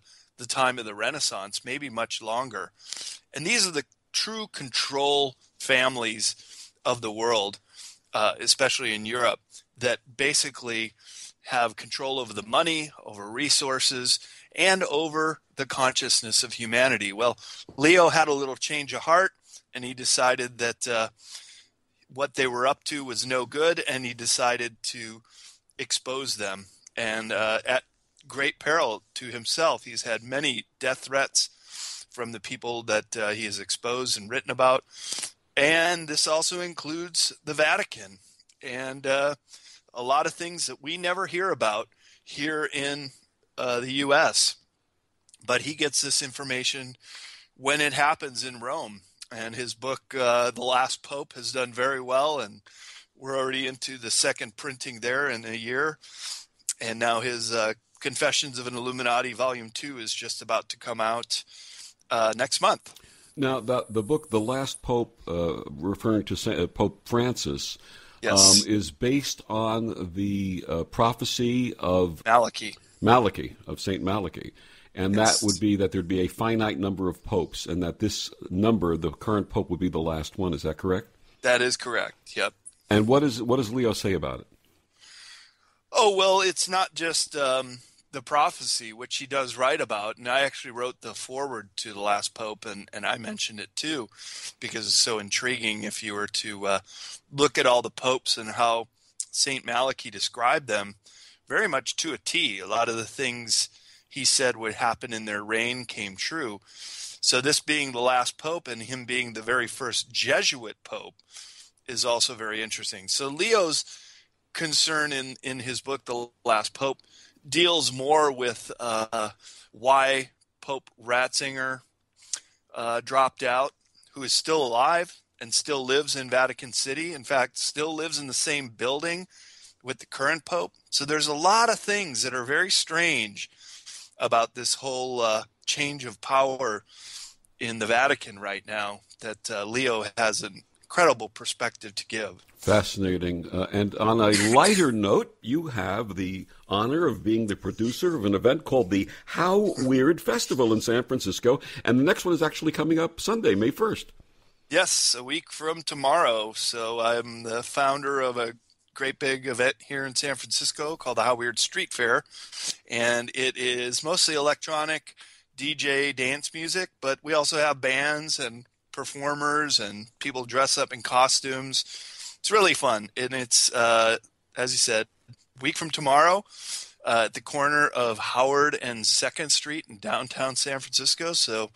Speaker 2: time of the Renaissance, maybe much longer. And these are the true control families of the world, especially in Europe, that basically have control over the money, over resources, and over the consciousness of humanity. Well, Leo had a little change of heart, and he decided that what they were up to was no good, and he decided to expose them. And at great peril to himself, he's had many death threats from the people that he has exposed and written about. And this also includes the Vatican and a lot of things that we never hear about here in the U.S. But he gets this information when it happens in Rome. And his book, The Last Pope, has done very well. And we're already into the second printing there in a year. And now his Confessions of an Illuminati Volume 2 is just about to come out next month.
Speaker 1: Now, the book, The Last Pope, referring to Pope Francis,
Speaker 2: yes,
Speaker 1: is based on the prophecy of
Speaker 2: Malachi,
Speaker 1: of Saint Malachi. And
Speaker 2: yes,
Speaker 1: that would be that there'd be a finite number of popes, and that this number, the current pope, would be the last one. Is that correct?
Speaker 2: That is correct, yep.
Speaker 1: And what does Leo say about it?
Speaker 2: Oh, well, it's not just the prophecy, which he does write about. And I actually wrote the foreword to The Last Pope, and I mentioned it too, because it's so intriguing if you were to look at all the popes and how St. Malachi described them very much to a T. A lot of the things he said would happen in their reign came true. So this being the last pope and him being the very first Jesuit pope is also very interesting. So Leo's concern in his book, The Last Pope, deals more with why Pope Ratzinger dropped out, who is still alive and still lives in Vatican City. In fact, still lives in the same building with the current pope. So there's a lot of things that are very strange about this whole change of power in the Vatican right now that Leo has an incredible perspective to give.
Speaker 1: Fascinating. And on a lighter note, you have the honor of being the producer of an event called the How Weird Festival in San Francisco. And the next one is actually coming up Sunday, May 1st.
Speaker 2: Yes, a week from tomorrow. So I'm the founder of a great big event here in San Francisco called the How Weird Street Fair. And it is mostly electronic DJ dance music, but we also have bands and performers and people dress up in costumes. It's really fun. And it's, as you said, a week from tomorrow at the corner of Howard and 2nd Street in downtown San Francisco. So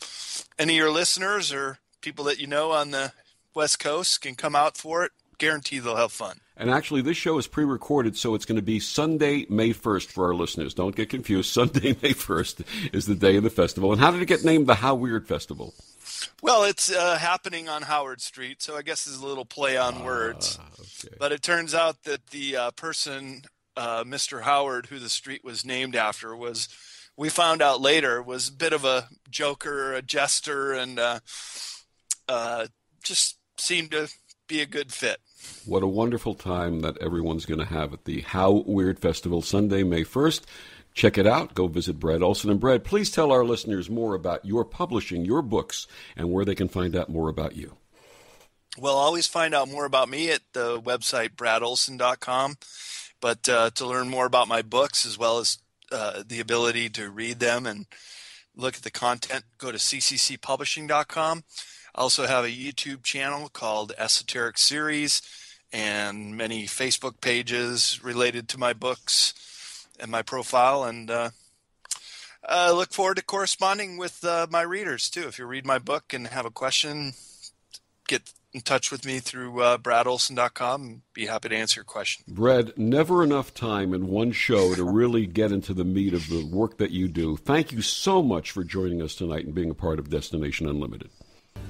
Speaker 2: any of your listeners or people that you know on the West Coast can come out for it. Guarantee they'll have fun.
Speaker 1: And actually, this show is pre-recorded, so it's going to be Sunday, May 1st for our listeners. Don't get confused. Sunday, May 1st is the day of the festival. And how did it get named the How Weird Festival?
Speaker 2: Well, it's happening on Howard Street, so I guess there's a little play on words.
Speaker 1: Okay.
Speaker 2: But it turns out that the person, Mr. Howard, who the street was named after, we found out later, was a bit of a joker, a jester, and just seemed to be a good fit.
Speaker 1: What a wonderful time that everyone's going to have at the How Weird Festival, Sunday, May 1st. Check it out. Go visit Brad Olsen. And Brad, please tell our listeners more about your publishing, your books, and where they can find out more about you.
Speaker 2: Well, always find out more about me at the website bradolsen.com. But to learn more about my books, as well as the ability to read them and look at the content, go to cccpublishing.com. I also have a YouTube channel called Esoteric Series and many Facebook pages related to my books and my profile. And I look forward to corresponding with my readers, too. If you read my book and have a question, get in touch with me through bradolsen.com and be happy to answer your question.
Speaker 1: Brad, never enough time in one show to really get into the meat of the work that you do. Thank you so much for joining us tonight and being a part of Destination Unlimited.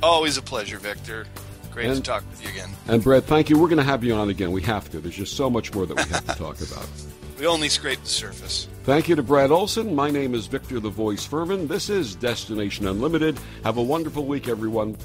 Speaker 2: Always a pleasure, Victor. Great to talk with you again.
Speaker 1: And Brad, thank you. We're going to have you on again. We have to. There's just so much more that we have to talk about.
Speaker 2: We only scraped the surface.
Speaker 1: Thank you to Brad Olsen. My name is Victor the Voice Furman. This is Destination Unlimited. Have a wonderful week, everyone.